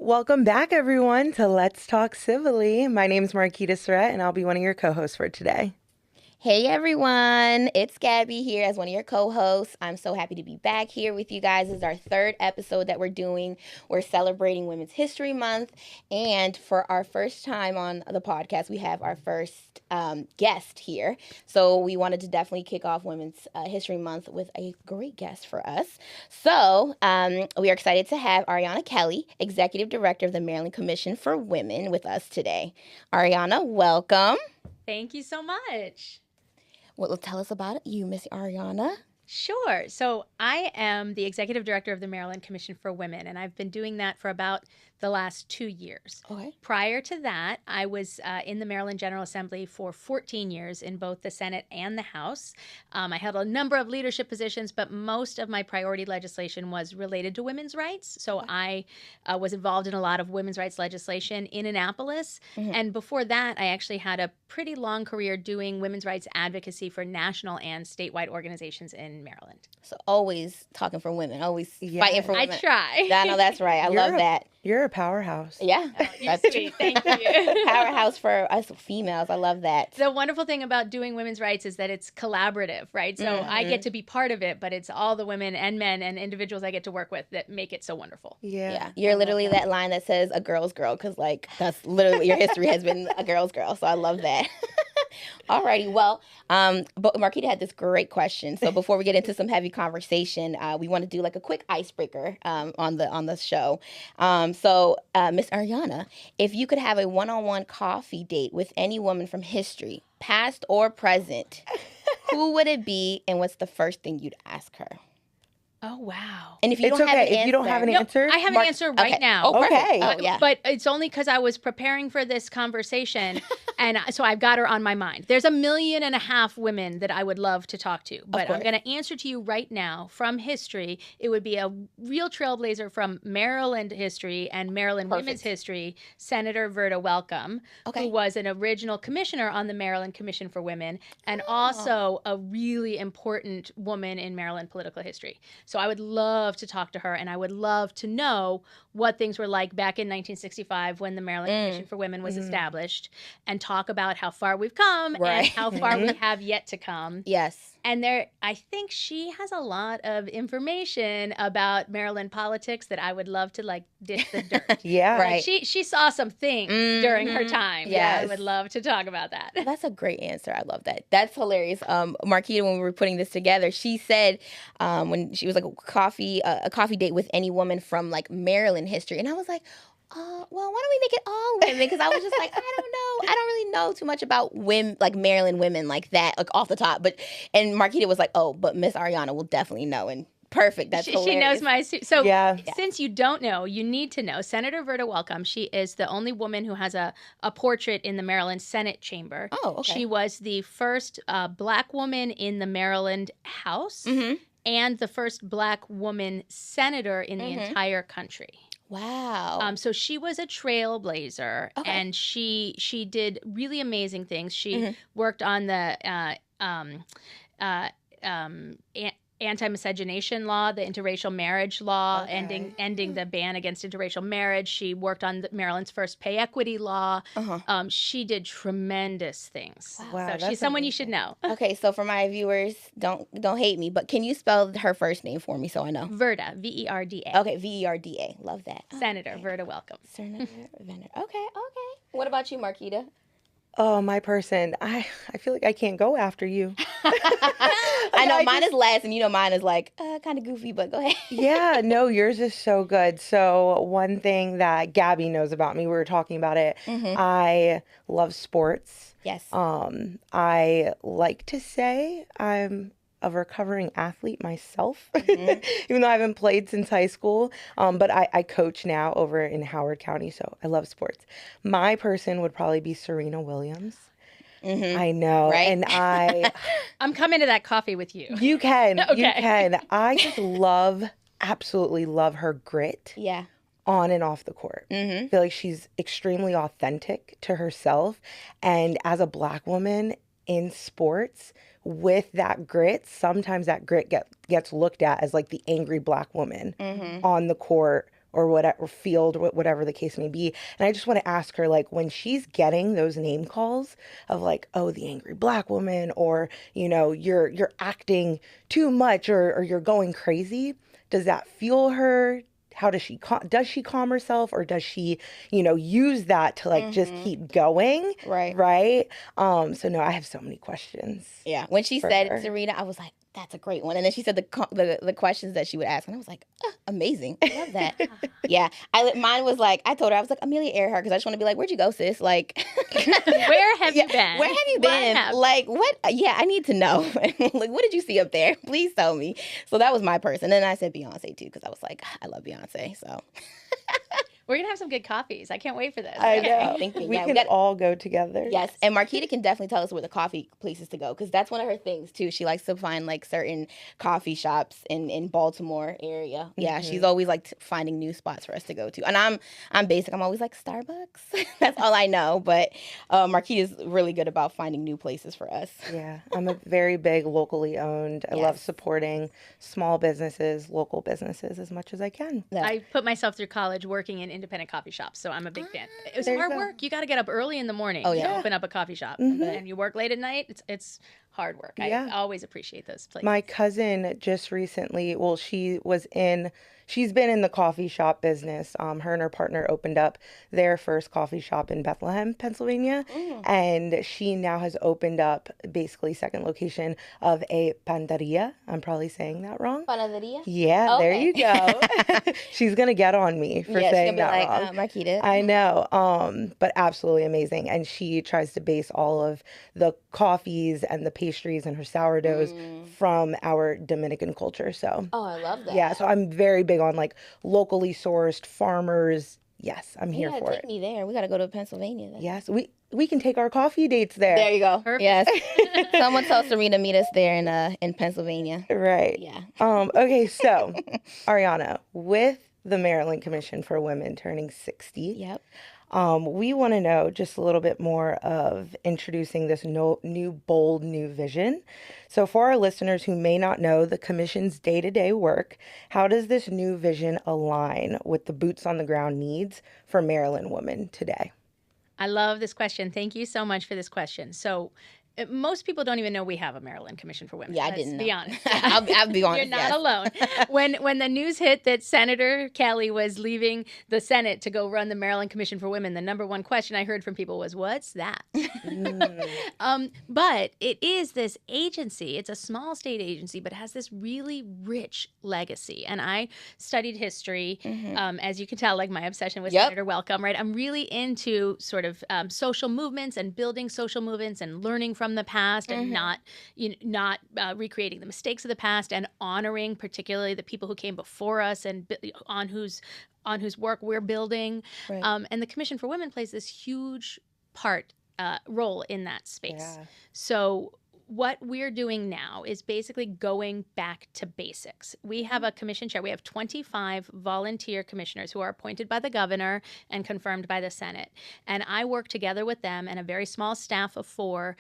Welcome back, everyone, to Let's Talk Civilly. My name is Markyta and I'll be one of your co-hosts for today. Hey everyone, it's Gabi here as one of your co-hosts. I'm so happy to be back here with you guys. This is our third episode that we're doing. We're celebrating Women's History Month, and for our first time on the podcast, we have our first guest here. So we wanted to definitely kick off Women's History Month with a great guest for us. So we are excited to have Ariana Kelly, Executive Director of the Maryland Commission for Women, with us today. Ariana, welcome. Thank you so much. Well, tell us about you, Miss Ariana. Sure. So I am the Executive Director of the Maryland Commission for Women, and I've been doing that for about the last 2 years. Okay. Prior to that, I was in the Maryland General Assembly for 14 years in both the Senate and the House. I held a number of leadership positions, but most of my priority legislation was related to women's rights. So I was involved in a lot of women's rights legislation in Annapolis. Mm-hmm. And before that, I actually had a pretty long career doing women's rights advocacy for national and statewide organizations in Maryland. So always talking for women, always fighting for women. I try. I know that's right. I love that. You're a powerhouse. Yeah. Oh, you're sweet. Thank you. Powerhouse for us females. I love that. The wonderful thing about doing women's rights is that it's collaborative, right? So I get to be part of it, but it's all the women and men and individuals I get to work with that make it so wonderful. Yeah. You're literally that line that says a girl's girl, because that's literally what your history has been, a girl's girl. So I love that. Alrighty, well, but Markyta had this great question. So before we get into some heavy conversation, we want to do a quick icebreaker on the show. So Miss Ariana, if you could have a one-on-one coffee date with any woman from history, past or present, who would it be, and what's the first thing you'd ask her? Oh, wow. And if you don't have an answer. If you don't have an answer. I have an answer right now. Oh, perfect. Okay. Oh, yeah. But it's only because I was preparing for this conversation, and so I've got her on my mind. There's 1.5 million women that I would love to talk to, but I'm going to answer to you right now from history. It would be a real trailblazer from Maryland history and Maryland women's history, Senator Verda Welcome, who was an original commissioner on the Maryland Commission for Women, and also a really important woman in Maryland political history. So I would love to talk to her, and I would love to know what things were like back in 1965 when the Maryland Commission for Women was established, and talk about how far we've come and how far we have yet to come. Yes. And I think she has a lot of information about Maryland politics that I would love to dish the dirt. Yeah. Right. She saw some things during her time. Yes. I would love to talk about that. That's a great answer. I love that. That's hilarious. Markyta, when we were putting this together, she said when she was a coffee date with any woman from Maryland history, and I was like, well, why don't we make it all women? Because I was just I don't know. I don't really know too much about women, Maryland women like that, off the top. And Markyta was like, oh, but Miss Ariana will definitely know. And perfect. That's hilarious. She knows my... So since you don't know, you need to know. Senator Verda Welcome, she is the only woman who has a portrait in the Maryland Senate chamber. Oh, okay. She was the first Black woman in the Maryland House and the first Black woman senator in the entire country. Wow. So she was a trailblazer, and she did really amazing things. She worked on the anti-miscegenation law, the interracial marriage law, ending the ban against interracial marriage. She worked on Maryland's first pay equity law. She did tremendous things. Wow, so she's someone you should know. Okay, so for my viewers, don't hate me, but can you spell her first name for me so I know? Verda, Verda. Okay, Verda. Love that. Senator Verda Welcome. Senator Verda. Okay. What about you, Markyta? Oh, my person. I feel like I can't go after you. I know mine is last, and mine is kind of goofy, but go ahead. Yeah, no, yours is so good. So one thing that Gabi knows about me, we were talking about it. I love sports. Yes. I like to say I'm a recovering athlete myself, even though I haven't played since high school. But I coach now over in Howard County, so I love sports. My person would probably be Serena Williams. I know. Right? And I'm coming to that coffee with you. You can. Okay. You can. I just absolutely love her grit. Yeah. On and off the court. I feel like she's extremely authentic to herself. And as a Black woman in sports, with that grit, sometimes that grit gets looked at as the angry Black woman on the court or whatever field, whatever the case may be. And I just want to ask her, like, when she's getting those name calls of like, oh, the angry Black woman, or, you know, you're acting too much, or you're going crazy, does that fuel her? How does she calm herself, or does she, you know, use that to like just keep going? Right. So no, I have so many questions. Yeah. When she said it, Serena, I was like, that's a great one. And then she said the questions that she would ask, and I was like, amazing. I love that. Yeah. Mine was like, I told her, I was like, Amelia Earhart, because I just want to be like, where'd you go, sis? Like, where have you been? Where have you been? Like, what? Yeah, I need to know. Like, what did you see up there? Please tell me. So that was my person. And then I said Beyonce too, because I was like, I love Beyonce. So. We're going to have some good coffees. I can't wait for this. I know. We can all go together. Yes. And Markyta can definitely tell us where the coffee places to go, because that's one of her things, too. She likes to find, like, certain coffee shops in Baltimore area. Yeah, she's always, like, finding new spots for us to go to. And I'm basic. I'm always like, Starbucks. That's all I know. But Markyta's really good about finding new places for us. Yeah. I'm a very big locally owned. I love supporting small businesses, local businesses as much as I can. Yeah. I put myself through college working in independent coffee shops, so I'm a big fan. It was hard work. You got to get up early in the morning to open up a coffee shop, and you work late at night. It's hard work. I always appreciate those places. My cousin just recently, well, she's been in the coffee shop business. Her and her partner opened up their first coffee shop in Bethlehem, Pennsylvania. And she now has opened up basically second location of a panaderia. I'm probably saying that wrong. Panaderia? Yeah, there you go. She's going to get on me for saying that wrong. Markyta. I know. But absolutely amazing. And she tries to base all of the coffees and the pastries and her sourdoughs from our Dominican culture. So. Oh, I love that. Yeah, so I'm very big on like locally sourced farmers. Yes, I'm here for it. Take me there. We got to go to Pennsylvania then. Yes, we can take our coffee dates there. There you go. Perfect. Yes. Someone tell Serena meet us there in Pennsylvania. Right. Yeah. Okay, so Ariana, with the Maryland Commission for Women turning 60. Yep. We want to know just a little bit more of introducing this bold new vision. So for our listeners who may not know the Commission's day-to-day work, how does this new vision align with the boots on the ground needs for Maryland women today? I love this question. Thank you so much for this question. So most people don't even know we have a Maryland Commission for Women. Yeah, I didn't know. Be honest. I'll be honest. You're not alone. When the news hit that Senator Kelly was leaving the Senate to go run the Maryland Commission for Women, the number one question I heard from people was, "What's that?" But it is this agency. It's a small state agency, but has this really rich legacy. And I studied history, as you can tell, like my obsession with Senator Welcome. Right, I'm really into sort of social movements and building social movements and learning from the past and not recreating the mistakes of the past, and honoring particularly the people who came before us and on whose work we're building. Right. And the Commission for Women plays this huge role in that space. Yeah. So what we're doing now is basically going back to basics. We have a commission chair. We have 25 volunteer commissioners who are appointed by the governor and confirmed by the Senate. And I work together with them and a very small staff of 4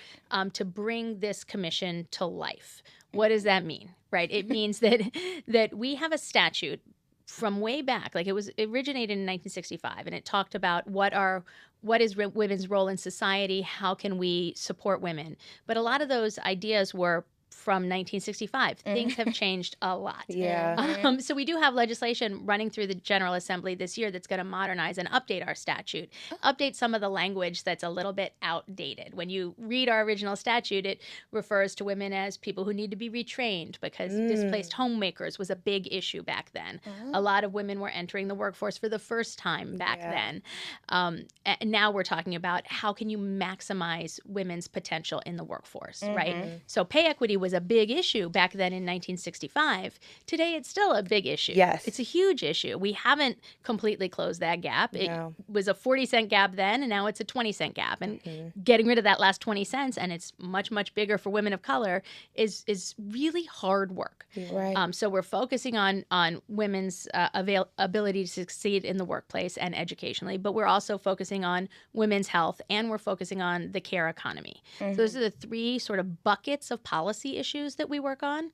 to bring this commission to life. What does that mean? Right? It means that we have a statute from way back, like it originated in 1965, and it talked about what is women's role in society, how can we support women. But a lot of those ideas were from 1965. Things have changed a lot. Yeah. So we do have legislation running through the General Assembly this year that's going to modernize and update our statute, update some of the language that's a little bit outdated. When you read our original statute, it refers to women as people who need to be retrained because displaced homemakers was a big issue back then. A lot of women were entering the workforce for the first time back then. And now we're talking about how can you maximize women's potential in the workforce, right? So pay equity was a big issue back then in 1965. Today, it's still a big issue. Yes. It's a huge issue. We haven't completely closed that gap. It was a 40-cent gap then, and now it's a 20-cent gap. And getting rid of that last 20 cents, and it's much, much bigger for women of color, is really hard work. Right. So we're focusing on women's ability to succeed in the workplace and educationally, but we're also focusing on women's health, and we're focusing on the care economy. So those are the 3 sort of buckets of policy issues that we work on.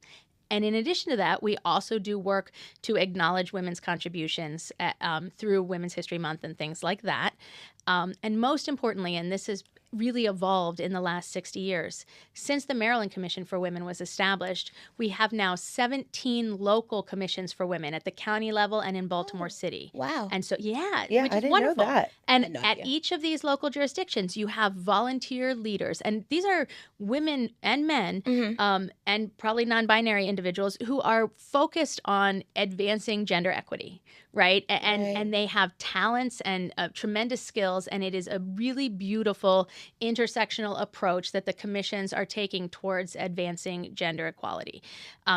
And in addition to that, we also do work to acknowledge women's contributions through Women's History Month and things like that. And most importantly, and this has really evolved in the last 60 years, since the Maryland Commission for Women was established, we have now 17 local commissions for women at the county level and in Baltimore City. Wow. And so, Yeah, which I is didn't wonderful. know that. And at each of these local jurisdictions, you have volunteer leaders. And these are women and men and probably non-binary individuals who are focused on advancing gender equity, right? And they have talents and tremendous skills. And it is a really beautiful intersectional approach that the commissions are taking towards advancing gender equality.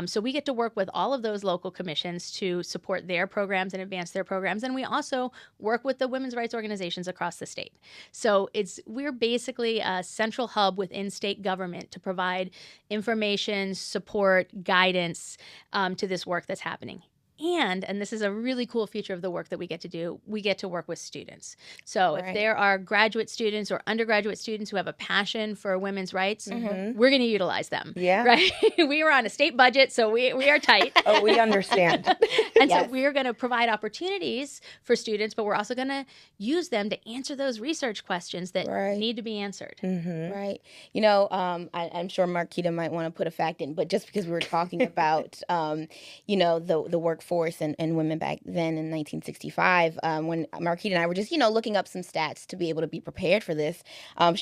So we get to work with all of those local commissions to support their programs and advance their programs. And we also work with the women's rights organizations across the state. So we're basically a central hub within state government to provide information, support, guidance to this work that's happening. And this is a really cool feature of the work that we get to do, we get to work with students. So if there are graduate students or undergraduate students who have a passion for women's rights, we're going to utilize them. Yeah. Right? We were on a state budget, so we are tight. Oh, we understand. And so we're going to provide opportunities for students, but we're also going to use them to answer those research questions that need to be answered. Right. You know, I'm sure Markyta might want to put a fact in, but just because we were talking about, you know, the workforce and women back then in 1965, when Markyta and I were just, you know, looking up some stats to be able to be prepared for this,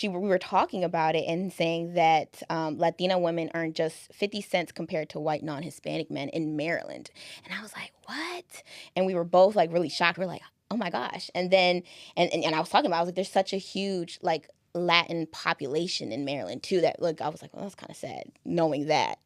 we were talking about it and saying that Latina women earn just 50 cents compared to white non-Hispanic men in Maryland. And I was like, what? And we were both like really shocked. We're like, oh my gosh. And then, and I was talking about, I was like, there's such a huge like Latin population in Maryland too, that like I was like, well, that's kind of sad knowing that.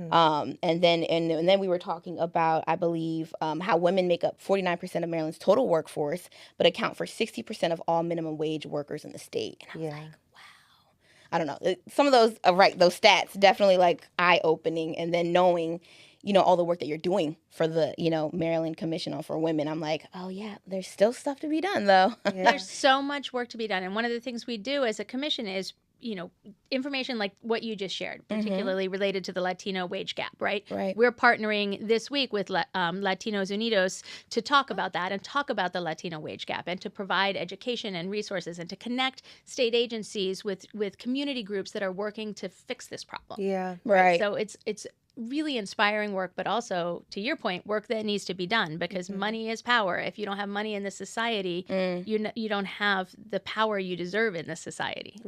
And then we were talking about, I believe, how women make up 49% of Maryland's total workforce, but account for 60% of all minimum wage workers in the state. And I was like, wow. I don't know. Some of those those stats definitely like eye-opening. And then knowing, you know, all the work that you're doing for the, you know, Maryland Commission for Women, I'm like, oh yeah, there's still stuff to be done though. There's so much work to be done. And one of the things we do as a commission is, you know, information like what you just shared, particularly related to the Latino wage gap, right? We're partnering this week with Latinos Unidos to talk about that and talk about the Latino wage gap and to provide education and resources and to connect state agencies with community groups that are working to fix this problem. Yeah. Right. So it's really inspiring work, but also, to your point, work that needs to be done because money is power. If you don't have money in this society, you don't have the power you deserve in this society.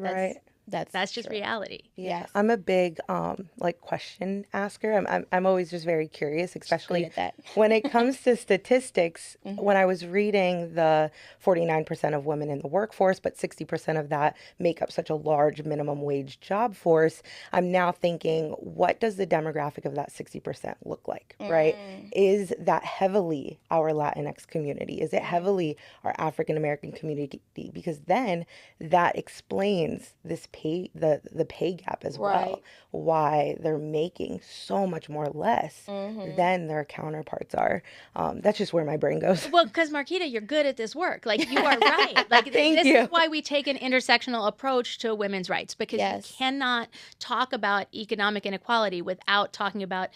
That's just reality. Yeah, I'm a big like question asker. I'm always just very curious, especially when it comes to statistics. When I was reading the 49% of women in the workforce, but 60% of that make up such a large minimum wage job force, I'm now thinking, what does the demographic of that 60% look like, right? Is that heavily our Latinx community? Is it heavily our African American community? Because then that explains this the pay gap as well, why they're making so much more less than their counterparts are. That's just where my brain goes. Well, because Markyta, you're good at this work. Like, you are right. Like, this is why we take an intersectional approach to women's rights, because you cannot talk about economic inequality without talking about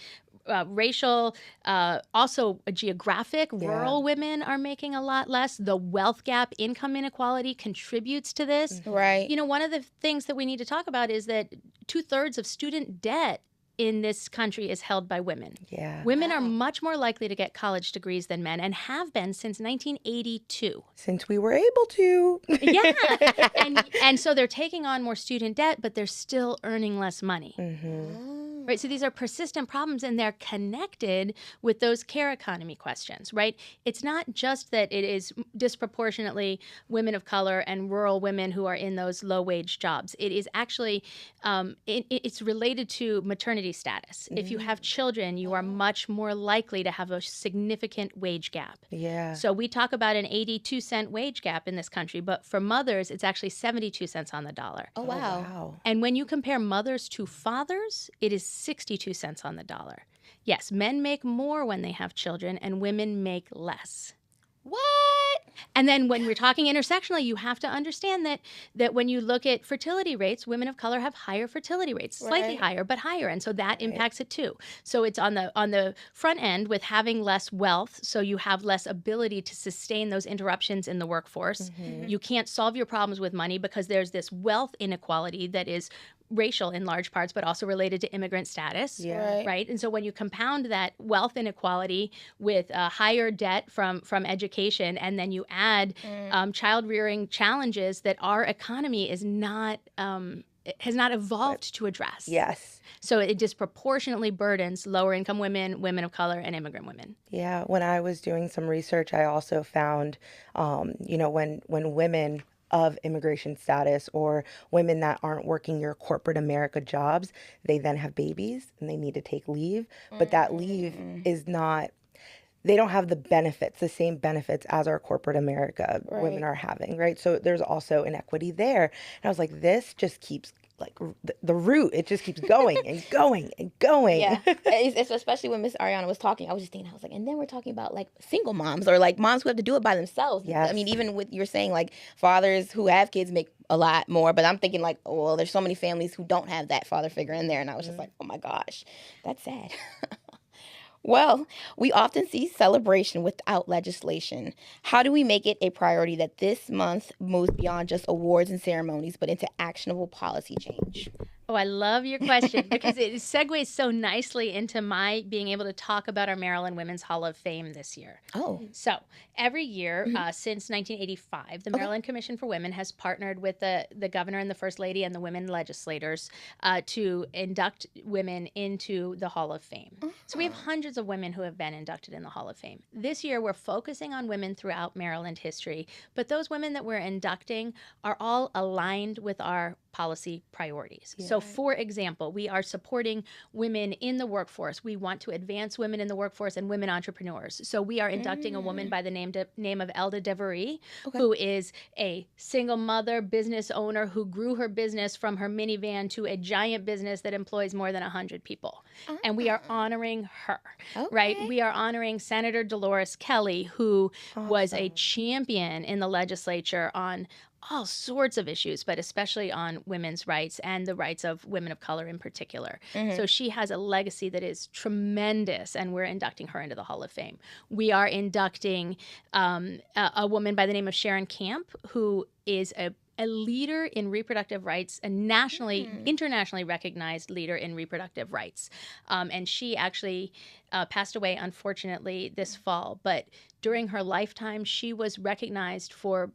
racial, also geographic. Rural women are making a lot less. The wealth gap, income inequality contributes to this. Right. You know, one of the things that we need to talk about is that 2/3 of student debt in this country is held by women. Yeah. Women are much more likely to get college degrees than men and have been since 1982. Since we were able to. And so they're taking on more student debt, but they're still earning less money. Right, so these are persistent problems, and they're connected with those care economy questions, right? It's not just that it is disproportionately women of color and rural women who are in those low-wage jobs. It is actually, it's related to maternity status. If you have children, you are much more likely to have a significant wage gap. Yeah. So we talk about an 82-cent wage gap in this country, but for mothers, it's actually 72 cents on the dollar. Oh, wow. And when you compare mothers to fathers, it is 62 cents on the dollar. Yes, men make more when they have children and women make less. What? And then when we're talking intersectionally, you have to understand that when you look at fertility rates, women of color have higher fertility rates, slightly higher, but higher. And so that impacts it too. So it's on the front end with having less wealth, so you have less ability to sustain those interruptions in the workforce. You can't solve your problems with money because there's this wealth inequality that is racial in large parts, but also related to immigrant status, right? And so when you compound that wealth inequality with higher debt from education, and then you add child rearing challenges that our economy is not has not evolved to address. Yes. So it disproportionately burdens lower income women, women of color, and immigrant women. Yeah. When I was doing some research, I also found, when women of immigration status or women that aren't working your corporate America jobs, they then have babies and they need to take leave. But that leave is not, they don't have the same benefits as our corporate America women are having, right? So there's also inequity there. And I was like, this just keeps like the root, it just keeps going and going and going. Yeah, it's especially when Miss Ariana was talking, I was just thinking, I was like, and then we're talking about like single moms or like moms who have to do it by themselves. Yes. I mean, even with you're saying like fathers who have kids make a lot more, but I'm thinking like, oh, well, there's so many families who don't have that father figure in there, and I was just like, oh my gosh, that's sad. Well, we often see celebration without legislation. How do we make it a priority that this month moves beyond just awards and ceremonies, but into actionable policy change? Oh, I love your question because it segues so nicely into my being able to talk about our Maryland Women's Hall of Fame this year. Oh. So every year since 1985, the Maryland Commission for Women has partnered with the governor and the first lady and the women legislators to induct women into the Hall of Fame. So we have hundreds of women who have been inducted in the Hall of Fame. This year, we're focusing on women throughout Maryland history, but those women that we're inducting are all aligned with our policy priorities. So for example, we are supporting women in the workforce. We want to advance women in the workforce and women entrepreneurs. So we are inducting a woman by the name of Elda DeVary, who is a single mother, business owner who grew her business from her minivan to a giant business that employs more than 100 people. And we are honoring her, right? We are honoring Senator Dolores Kelly, who was a champion in the legislature on all sorts of issues, but especially on women's rights and the rights of women of color in particular. So she has a legacy that is tremendous, and we're inducting her into the Hall of Fame. We are inducting a woman by the name of Sharon Camp, who is a leader in reproductive rights, a internationally recognized leader in reproductive rights. And she actually passed away, unfortunately, this fall. But during her lifetime, she was recognized for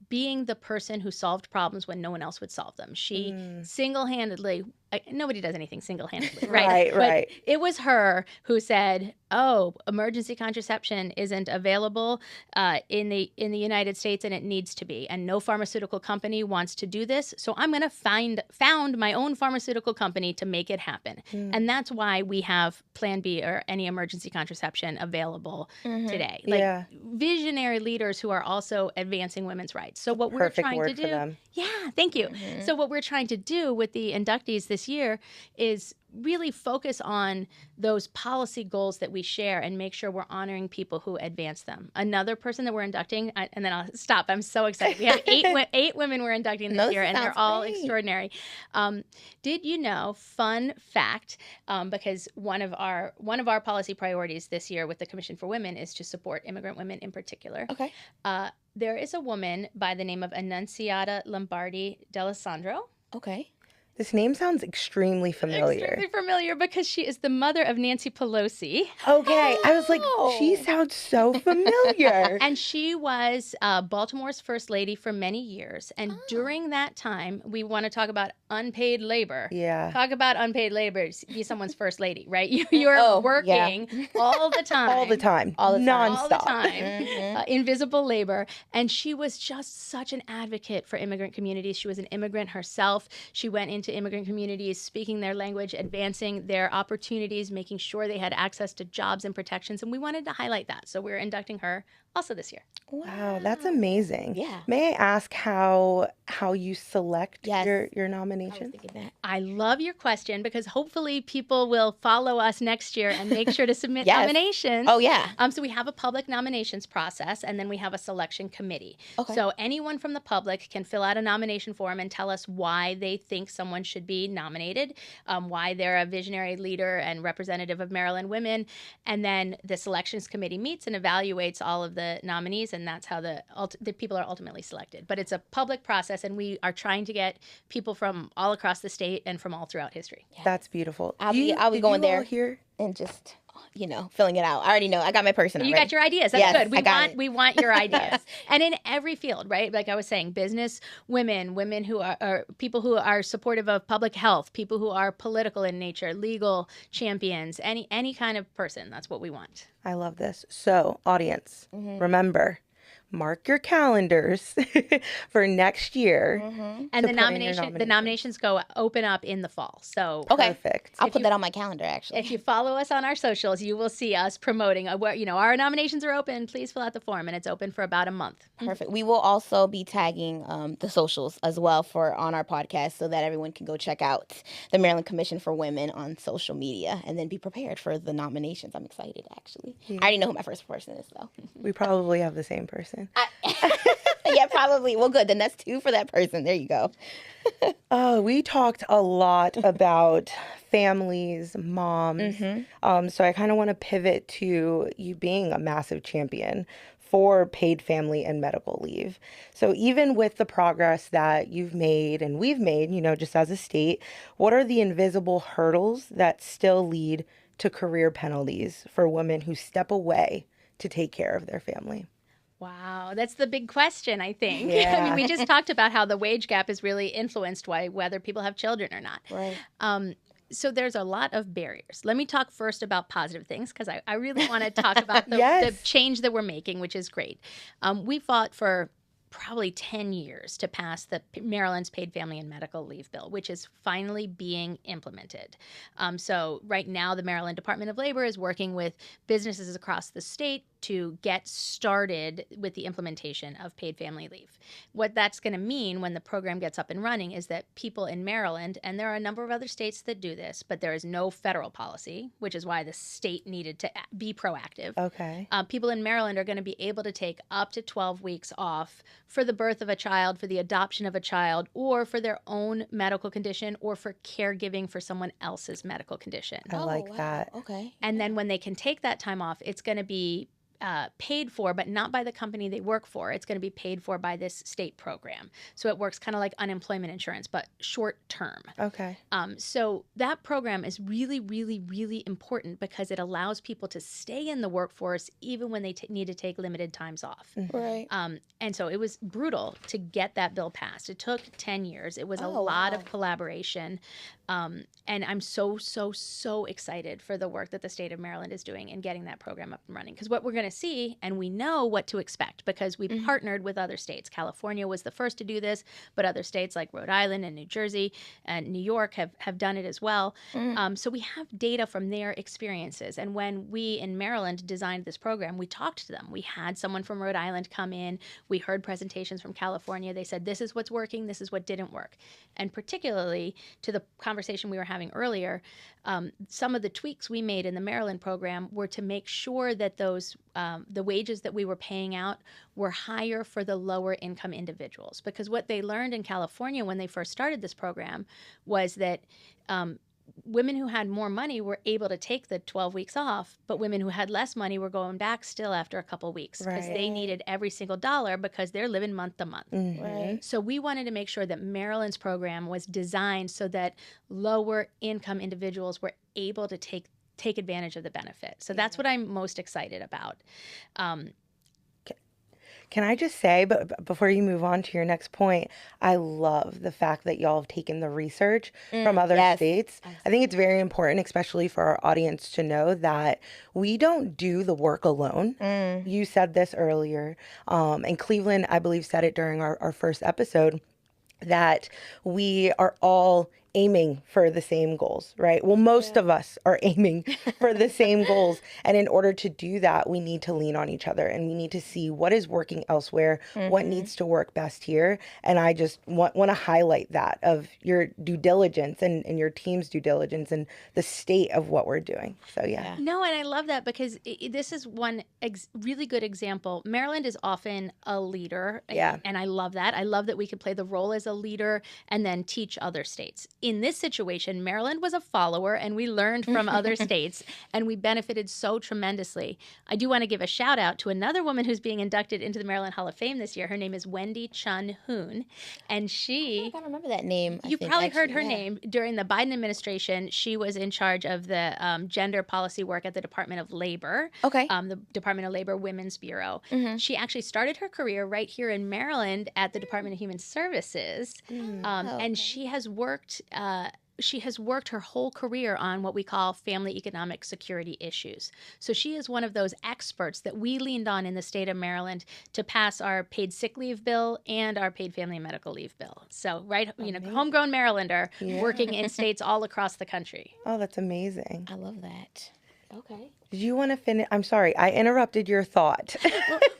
being the person who solved problems when no one else would solve them. She single-handedly, nobody does anything single-handedly, right? Right. But it was her who said, oh, emergency contraception isn't available in the United States, and it needs to be. And no pharmaceutical company wants to do this, so I'm going to found my own pharmaceutical company to make it happen. And that's why we have Plan B or any emergency contraception available today. Like visionary leaders who are also advancing women's rights. So what we're trying to do, thank you. So what we're trying to do with the inductees this year is really focus on those policy goals that we share and make sure we're honoring people who advance them. Another person that we're inducting, and then I'll stop. I'm so excited. We have eight women we're inducting this year, and they're all extraordinary. Did you know? Fun fact, because one of our policy priorities this year with the Commission for Women is to support immigrant women in particular. Okay. There is a woman by the name of Annunziata Lombardi D'Alessandro. Okay. This name sounds extremely familiar. Extremely familiar because she is the mother of Nancy Pelosi. Okay. I was like, she sounds so familiar. And she was Baltimore's first lady for many years. And during that time, we want to talk about unpaid labor. Yeah. Talk about unpaid labor. Be someone's first lady, right? You're working all the time. All the time. Nonstop. All the time. Invisible labor. And she was just such an advocate for immigrant communities. She was an immigrant herself. She went into immigrant communities, speaking their language, advancing their opportunities, making sure they had access to jobs and protections. And we wanted to highlight that. So we're inducting her also this year. Wow, that's amazing. Yeah. May I ask how you select Yes. your I was nominations? thinking that. I love your question because hopefully people will follow us next year and make sure to submit Yes. nominations. Oh, yeah. So we have a public nominations process, and then we have a selection committee. Okay. So anyone from the public can fill out a nomination form and tell us why they think someone should be nominated, why they're a visionary leader and representative of Maryland women. And then the selections committee meets and evaluates all of the nominees, and that's how the people are ultimately selected. But it's a public process, and we are trying to get people from all across the state and from all throughout history. That's beautiful. I'll be going there here and just, filling it out. I already know. I got my person already. You got your ideas. That's Yes, good. We want your ideas. And in every field, right? Like I was saying, business women who are people who are supportive of public health, people who are political in nature, legal champions, any kind of person. That's what we want. I love this. So, audience, remember, mark your calendars for next year. And the nominations open up in the fall. So okay, perfect. I'll put that on my calendar. Actually, if you follow us on our socials, you will see us promoting. Our nominations are open. Please fill out the form, and it's open for about a month. Perfect. We will also be tagging the socials as well on our podcast, so that everyone can go check out the Maryland Commission for Women on social media, and then be prepared for the nominations. I'm excited. Actually, I already know who my first person is, though. We probably have the same person. Yeah, probably. Well, good. Then that's 2 for that person. There you go. We talked a lot about families, moms. So I kind of want to pivot to you being a massive champion for paid family and medical leave. So even with the progress that you've made and we've made, just as a state, what are the invisible hurdles that still lead to career penalties for women who step away to take care of their family? Wow, that's the big question, I think. Yeah. I mean, we just talked about how the wage gap is really influenced by whether people have children or not. Right. So there's a lot of barriers. Let me talk first about positive things, because I really want to talk about the Yes. change that we're making, which is great. We fought for probably 10 years to pass the Maryland's paid family and medical leave bill, which is finally being implemented. So right now, the Maryland Department of Labor is working with businesses across the state to get started with the implementation of paid family leave. What that's going to mean when the program gets up and running is that people in Maryland, and there are a number of other states that do this, but there is no federal policy, which is why the state needed to be proactive. Okay. People in Maryland are going to be able to take up to 12 weeks off for the birth of a child, for the adoption of a child, or for their own medical condition, or for caregiving for someone else's medical condition. I like that. Okay. And then when they can take that time off, it's going to be paid for, but not by the company they work for. It's going to be paid for by this state program. So it works kind of like unemployment insurance, but short term. Okay. So that program is really, really, really important because it allows people to stay in the workforce even when they need to take limited times off. Right. And so it was brutal to get that bill passed. It took 10 years. It was a lot of collaboration. And I'm so, so, so excited for the work that the state of Maryland is doing in getting that program up and running. Because what we're going to see, and we know what to expect because we partnered with other states. California was the first to do this, but other states like Rhode Island and New Jersey and New York have done it as well. So we have data from their experiences. And when we in Maryland designed this program, we talked to them. We had someone from Rhode Island come in. We heard presentations from California. They said, this is what's working. This is what didn't work. And particularly to the conversation we were having earlier, some of the tweaks we made in the Maryland program were to make sure that those the wages that we were paying out were higher for the lower income individuals. Because what they learned in California when they first started this program was that women who had more money were able to take the 12 weeks off, but women who had less money were going back still after a couple weeks because they needed every single dollar because they're living month to month. Right. So we wanted to make sure that Maryland's program was designed so that lower income individuals were able to take advantage of the benefit. So that's what I'm most excited about. Can I just say, but before you move on to your next point, I love the fact that y'all have taken the research from other states. I think it's very important, especially for our audience, to know that we don't do the work alone. You said this earlier, and Cleveland, I believe, said it during our first episode, that we are all aiming for the same goals, right? Well, most of us are aiming for the same goals. And in order to do that, we need to lean on each other and we need to see what is working elsewhere, what needs to work best here. And I just want to highlight that of your due diligence and your team's due diligence and the state of what we're doing. So, yeah. No, and I love that because this is one really good example. Maryland is often a leader. Yeah. And I love that. I love that we could play the role as a leader and then teach other states. In this situation, Maryland was a follower and we learned from other states and we benefited so tremendously. I do want to give a shout out to another woman who's being inducted into the Maryland Hall of Fame this year. Her name is Wendy Chun Hoon. And she... I remember that name. You probably heard her name. During the Biden administration, she was in charge of the gender policy work at the Department of Labor. Okay. The Department of Labor Women's Bureau. She actually started her career right here in Maryland at the Department of Human Services. And she has worked her whole career on what we call family economic security issues. So she is one of those experts that we leaned on in the state of Maryland to pass our paid sick leave bill and our paid family and medical leave bill. So, homegrown Marylander working in states all across the country. Oh, that's amazing. I love that. Okay. Did you want to finish? I'm sorry, I interrupted your thought.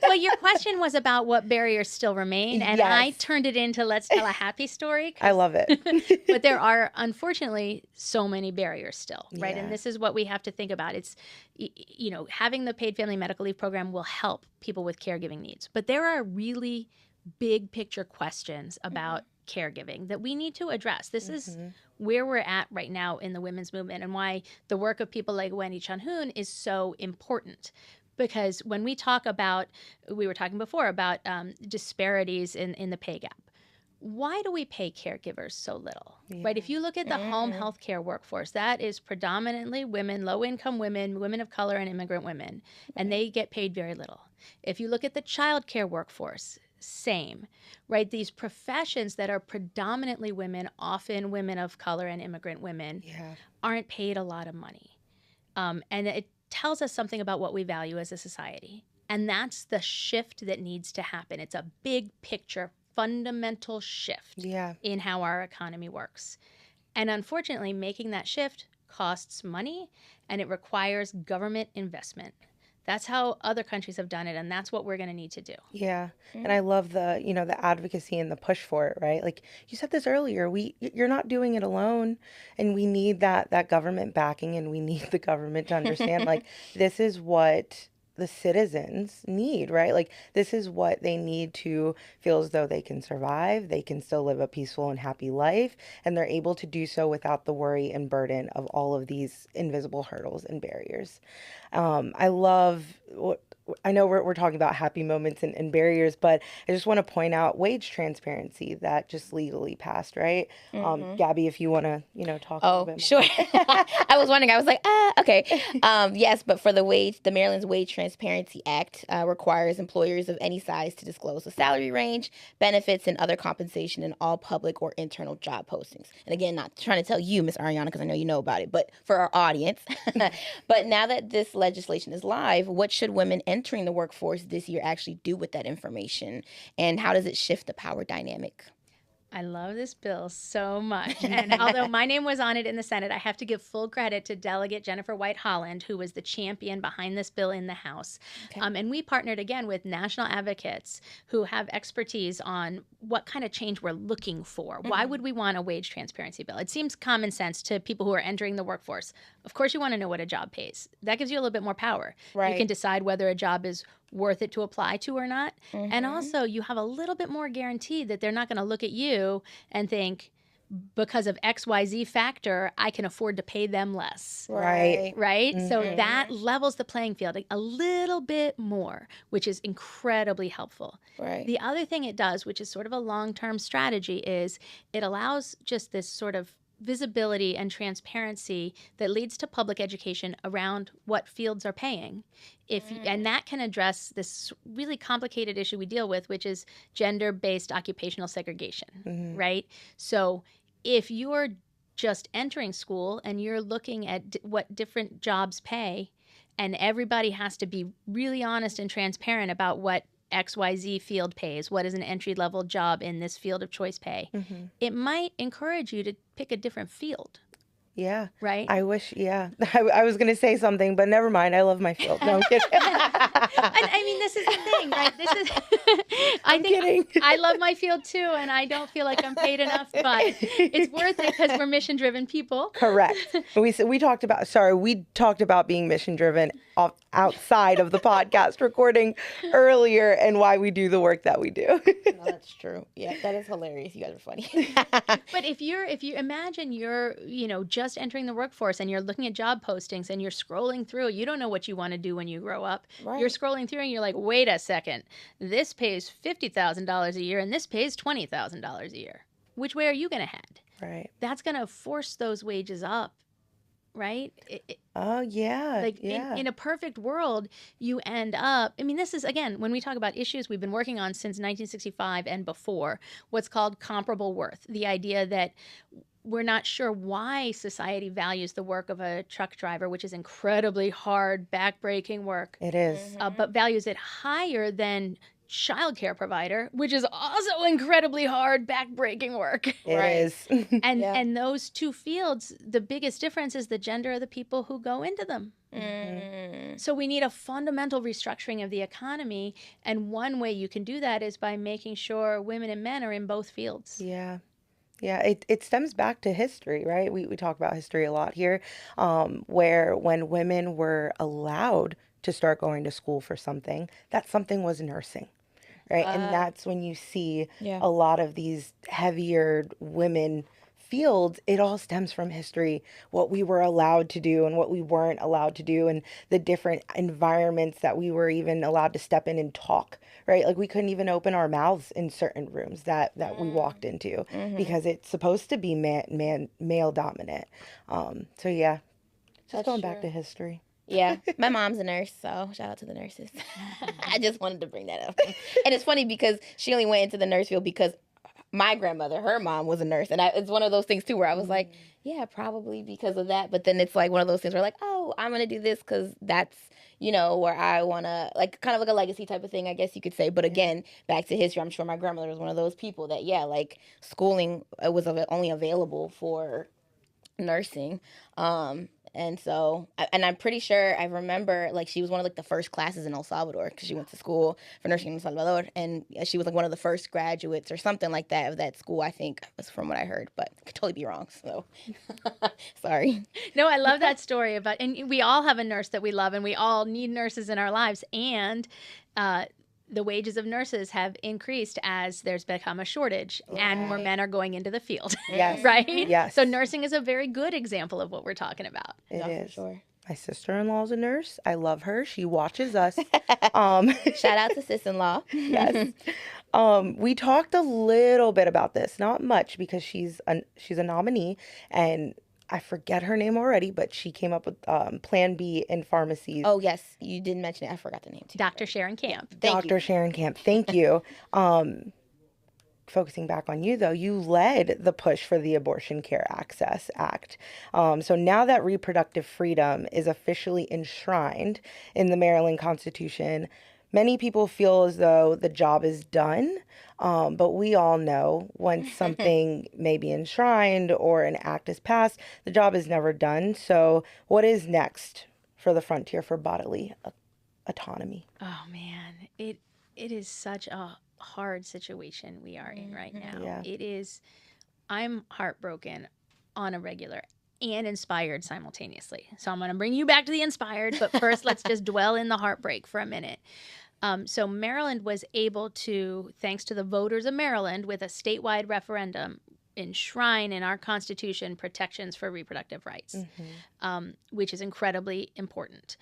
Well, your question was about what barriers still remain, and I turned it into let's tell a happy story. I love it. But there are, unfortunately, so many barriers still, right? Yeah. And this is what we have to think about. It's, having the paid family medical leave program will help people with caregiving needs. But there are really big picture questions about caregiving that we need to address. This is where we're at right now in the women's movement and why the work of people like Wendy Chun Hoon is so important. Because when we talk about, we were talking before about disparities in the pay gap. Why do we pay caregivers so little, right? If you look at the home healthcare workforce, that is predominantly women, low-income women, women of color, and immigrant women, and they get paid very little. If you look at the childcare workforce, same, right? These professions that are predominantly women, often women of color and immigrant women, aren't paid a lot of money. And it tells us something about what we value as a society. And that's the shift that needs to happen. It's a big picture, fundamental shift in how our economy works. And unfortunately, making that shift costs money and it requires government investment. That's how other countries have done it, and that's what we're going to need to do. Yeah, and I love the the advocacy and the push for it, right? Like you said this earlier, you're not doing it alone, and we need that government backing, and we need the government to understand like this is what the citizens need, right? Like this is what they need to feel as though they can survive, they can still live a peaceful and happy life, and they're able to do so without the worry and burden of all of these invisible hurdles and barriers. I love I know we're talking about happy moments and barriers, but I just want to point out wage transparency that just legally passed, right? Gabi, if you want to, talk a little bit more. Sure. I was wondering, I was like, okay. Yes, but for the Maryland's Wage Transparency Act requires employers of any size to disclose the salary range, benefits, and other compensation in all public or internal job postings. And again, not trying to tell you, Ms. Ariana, because I know you know about it, but for our audience. But now that this legislation is live, what should women entering the workforce this year actually do with that information? And how does it shift the power dynamic? I love this bill so much. And although my name was on it in the Senate, I have to give full credit to Delegate Jennifer White Holland, who was the champion behind this bill in the House. Okay. And we partnered again with national advocates who have expertise on what kind of change we're looking for. Why would we want a wage transparency bill? It seems common sense to people who are entering the workforce. Of course, you want to know what a job pays. That gives you a little bit more power. Right. You can decide whether a job is worth it to apply to or not. And also you have a little bit more guarantee that they're not going to look at you and think, because of XYZ factor, I can afford to pay them less. Right. So that levels the playing field a little bit more, which is incredibly helpful. The other thing it does, which is sort of a long-term strategy, is it allows just this sort of visibility and transparency that leads to public education around what fields are paying. And that can address this really complicated issue we deal with, which is gender-based occupational segregation, right? So if you're just entering school and you're looking at what different jobs pay, and everybody has to be really honest and transparent about what XYZ field pays, what is an entry-level job in this field of choice pay, it might encourage you to pick a different field. Yeah. Right? I wish, yeah. I was going to say something, but never mind. I love my field. No, I'm kidding. I mean, this is the thing, right? This is, I'm kidding. I love my field too, and I don't feel like I'm paid enough, but it's worth it because we're mission-driven people. Correct. We talked about being mission-driven outside of the podcast recording earlier and why we do the work that we do. No, that's true. Yeah, that is hilarious. You guys are funny. But if you imagine you're, just entering the workforce and you're looking at job postings and you're scrolling through, you don't know what you want to do when you grow up. Right. You're scrolling through and you're like, wait a second, this pays $50,000 a year and this pays $20,000 a year. Which way are you going to head? Right. That's going to force those wages up. Right? Oh, yeah. Like in a perfect world, you end up, I mean, this is, again, when we talk about issues we've been working on since 1965 and before, what's called comparable worth. The idea that we're not sure why society values the work of a truck driver, which is incredibly hard, back-breaking work. It is. But values it higher than childcare provider, which is also incredibly hard, back-breaking work. It is. And those two fields, the biggest difference is the gender of the people who go into them. Mm-hmm. So we need a fundamental restructuring of the economy, and one way you can do that is by making sure women and men are in both fields. Yeah. Yeah, it stems back to history, right? We talk about history a lot here, where when women were allowed to start going to school for something, that something was nursing, right? And that's when you see a lot of these heavier women fields. It all stems from history, what we were allowed to do and what we weren't allowed to do, and the different environments that we were even allowed to step in and talk, right? Like we couldn't even open our mouths in certain rooms that we walked into because it's supposed to be male dominant. So yeah, just going back to history. Yeah, my mom's a nurse, so shout out to the nurses. I just wanted to bring that up. And it's funny because she only went into the nurse field because my grandmother, her mom was a nurse. And it's one of those things, too, where I was like, yeah, probably because of that. But then it's like one of those things where like, oh, I'm going to do this because that's, where I want to, like, kind of like a legacy type of thing, I guess you could say. But again, back to history, I'm sure my grandmother was one of those people that, like, schooling was only available for nursing. And so, and I'm pretty sure I remember, like, she was one of, like, the first classes in El Salvador because she went to school for nursing in El Salvador. And she was, like, one of the first graduates or something like that of that school, I think, was from what I heard. But I could totally be wrong, so sorry. No, I love that story about, and we all have a nurse that we love, and we all need nurses in our lives. And the wages of nurses have increased as there's become a shortage and more men are going into the field. Yes. Right? Yes. So nursing is a very good example of what we're talking about. It is. For sure. My sister-in-law is a nurse. I love her. She watches us. Shout out to sis-in-law. Yes. We talked a little bit about this, not much because she's a nominee, and I forget her name already, but she came up with Plan B in pharmacies. Oh, yes. You didn't mention it. I forgot the name, too. Dr. Sharon Camp. Dr. Sharon Camp. Thank you. Focusing back on you, though, you led the push for the Abortion Care Access Act. So now that reproductive freedom is officially enshrined in the Maryland Constitution, many people feel as though the job is done. But we all know once something may be enshrined or an act is passed, the job is never done. So what is next for the frontier for bodily autonomy? Oh, man. It is such a hard situation we are in right now. Yeah. It is, I'm heartbroken on a regular and inspired simultaneously. So I'm going to bring you back to the inspired, but first let's just dwell in the heartbreak for a minute. So Maryland was able to, thanks to the voters of Maryland, with a statewide referendum, enshrine in our Constitution protections for reproductive rights, which is incredibly important.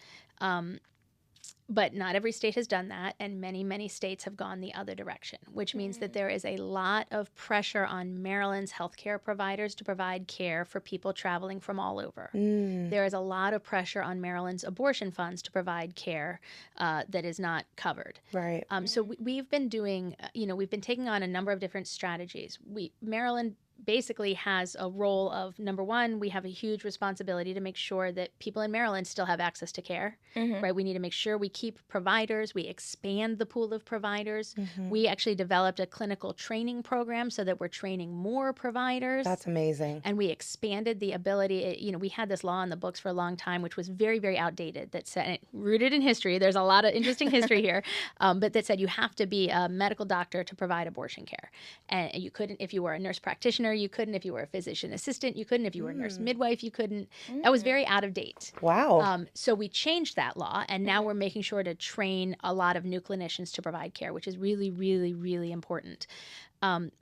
But not every state has done that, and many, many states have gone the other direction, which means that there is a lot of pressure on Maryland's healthcare providers to provide care for people traveling from all over. There is a lot of pressure on Maryland's abortion funds to provide care that is not covered. Right. So we've been doing, we've been taking on a number of different strategies. Maryland basically has a role of, number one, we have a huge responsibility to make sure that people in Maryland still have access to care, right? We need to make sure we keep providers, we expand the pool of providers. We actually developed a clinical training program so that we're training more providers. That's amazing. And we expanded the ability, you know, we had this law in the books for a long time, which was very, very outdated, that said, rooted in history, there's a lot of interesting history here, but that said you have to be a medical doctor to provide abortion care. And you couldn't, if you were a nurse practitioner, you couldn't, if you were a physician assistant, you couldn't, if you were a nurse midwife, you couldn't. That was very out of date. Wow. So we changed that law, and now we're making sure to train a lot of new clinicians to provide care, which is really, really, really important.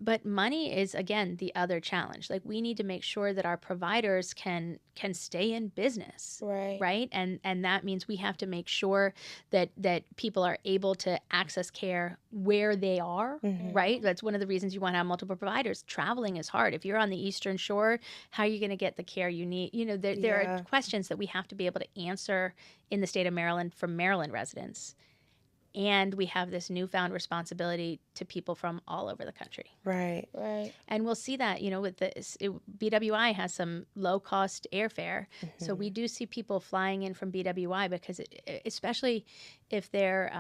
But money is, again, the other challenge. Like, we need to make sure that our providers can stay in business, right? And that means we have to make sure that people are able to access care where they are, right? That's one of the reasons you want to have multiple providers. Traveling is hard. If you're on the Eastern Shore, how are you going to get the care you need? You know, there are questions that we have to be able to answer in the state of Maryland for Maryland residents. And we have this newfound responsibility to people from all over the country. Right. And we'll see that, you know, with this, BWI has some low-cost airfare. So we do see people flying in from BWI because, especially if they're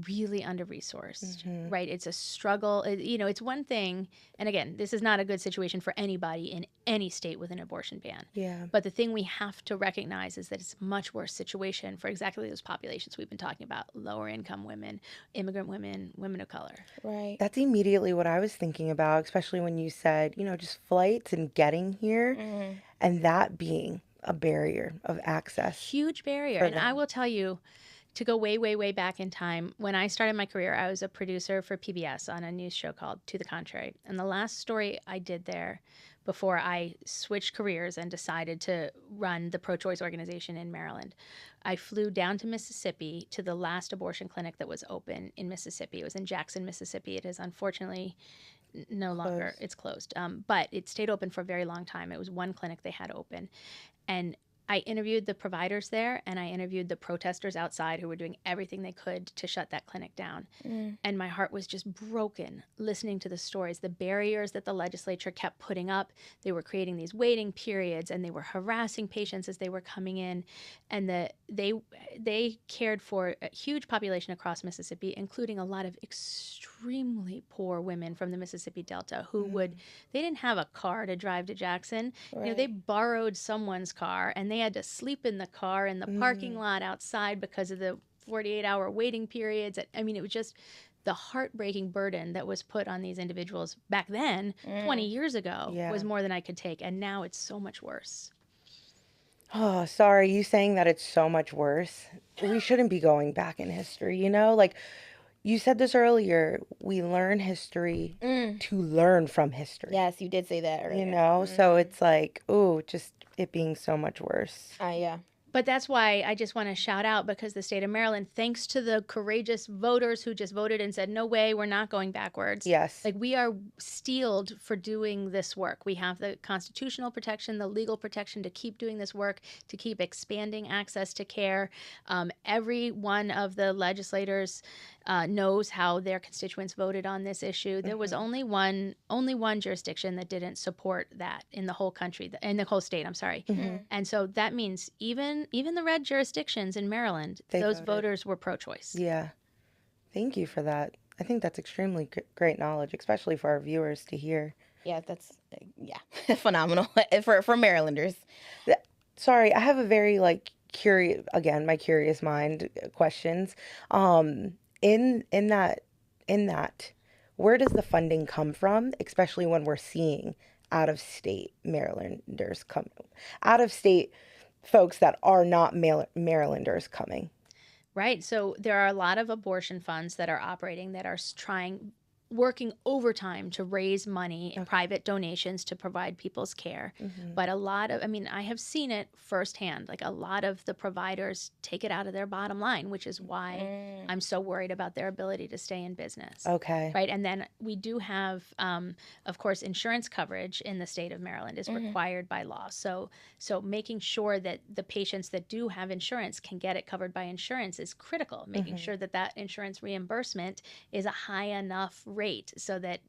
really under-resourced, right? It's a struggle. You know, it's one thing, and again, this is not a good situation for anybody in any state with an abortion ban. Yeah. But the thing we have to recognize is that it's a much worse situation for exactly those populations we've been talking about: lower-income women, immigrant women, women of color. Right. That's immediately what I was thinking about, especially when you said, you know, just flights and getting here, and that being a barrier of access. Huge barrier. And I will tell you, to go way, way, way back in time, when I started my career, I was a producer for PBS on a news show called To the Contrary. And the last story I did there before I switched careers and decided to run the pro-choice organization in Maryland, I flew down to Mississippi to the last abortion clinic that was open in Mississippi. It was in Jackson, Mississippi. It is unfortunately no longer, it's closed. But it stayed open for a very long time. It was one clinic they had open. And I interviewed the providers there, and I interviewed the protesters outside who were doing everything they could to shut that clinic down. And my heart was just broken listening to the stories, the barriers that the legislature kept putting up. They were creating these waiting periods, and they were harassing patients as they were coming in. And they cared for a huge population across Mississippi, including a lot of extremely poor women from the Mississippi Delta who they didn't have a car to drive to Jackson. You know, they borrowed someone's car, and they had to sleep in the car in the parking lot outside because of the 48-hour waiting periods. I mean, it was just the heartbreaking burden that was put on these individuals back then, 20 years ago, was more than I could take. And now it's so much worse. Oh, sorry, you saying that it's so much worse. We shouldn't be going back in history, you know? Like, you said this earlier, we learn history to learn from history. Yes, you did say that earlier. You know? So it's like, ooh, just it being so much worse. Yeah. But that's why I just want to shout out, because the state of Maryland, thanks to the courageous voters who just voted and said, no way, we're not going backwards. Yes. Like, we are steeled for doing this work. We have the constitutional protection, the legal protection to keep doing this work, to keep expanding access to care. Every one of the legislators knows how their constituents voted on this issue. There was only one jurisdiction that didn't support that in the whole country, in the whole state, I'm sorry. And so that means even the red jurisdictions in Maryland, those voters were pro-choice. Yeah. Thank you for that. I think that's extremely great knowledge, especially for our viewers to hear. Yeah, that's phenomenal for Marylanders. Sorry, I have a very curious, again, my curious mind questions. In that, where does the funding come from, especially when we're seeing out-of-state Marylanders come, out-of-state folks that are not Marylanders coming? Right. So there are a lot of abortion funds that are operating that are working overtime to raise money and private donations to provide people's care. But a lot of, I have seen it firsthand. Like, a lot of the providers take it out of their bottom line, which is why I'm so worried about their ability to stay in business. Okay. Right. And then we do have, of course, insurance coverage in the state of Maryland is required by law. So making sure that the patients that do have insurance can get it covered by insurance is critical. Making sure that insurance reimbursement is a high enough rate so that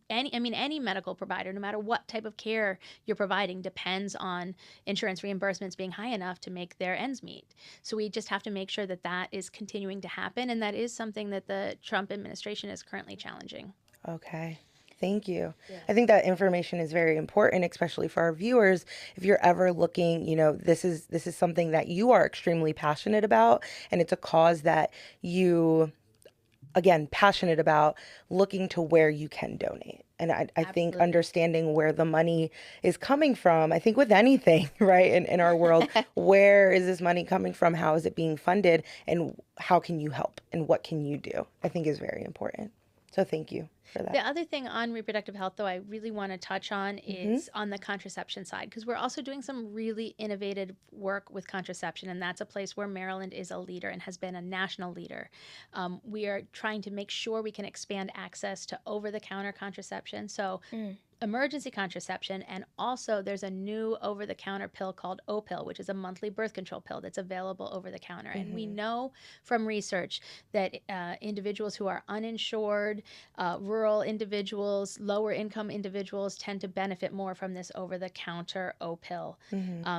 any medical provider, no matter what type of care you're providing, depends on insurance reimbursements being high enough to make their ends meet. So we just have to make sure that that is continuing to happen, and that is something that the Trump administration is currently challenging. Okay. Thank you. Yeah. I think that information is very important, especially for our viewers. If you're ever looking, this is something that you are extremely passionate about, and it's a cause that you, again, passionate about, looking to where you can donate. And I think understanding where the money is coming from, I think with anything, right, in our world, where is this money coming from? How is it being funded? And how can you help? And what can you do? I think is very important. So thank you for that. The other thing on reproductive health, though, I really want to touch on is on the contraception side, because we're also doing some really innovative work with contraception, and that's a place where Maryland is a leader and has been a national leader. We are trying to make sure we can expand access to over-the-counter contraception. So emergency contraception, and also there's a new over-the-counter pill called O-pill, which is a monthly birth control pill that's available over-the-counter. And we know from research that individuals who are uninsured, rural individuals, lower income individuals tend to benefit more from this over-the-counter O-pill.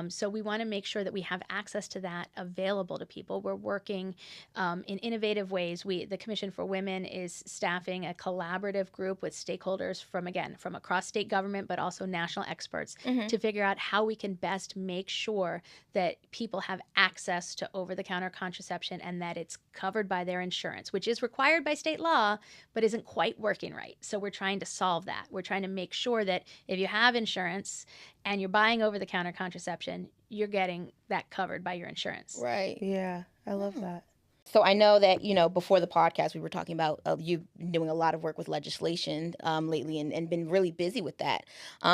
So we want to make sure that we have access to that available to people. We're working in innovative ways. The Commission for Women is staffing a collaborative group with stakeholders from across state government, but also national experts to figure out how we can best make sure that people have access to over-the-counter contraception and that it's covered by their insurance, which is required by state law, but isn't quite working right. So we're trying to solve that. We're trying to make sure that if you have insurance and you're buying over-the-counter contraception, you're getting that covered by your insurance. Right. Yeah, I love that. So I know that, before the podcast, we were talking about you've been doing a lot of work with legislation lately and been really busy with that.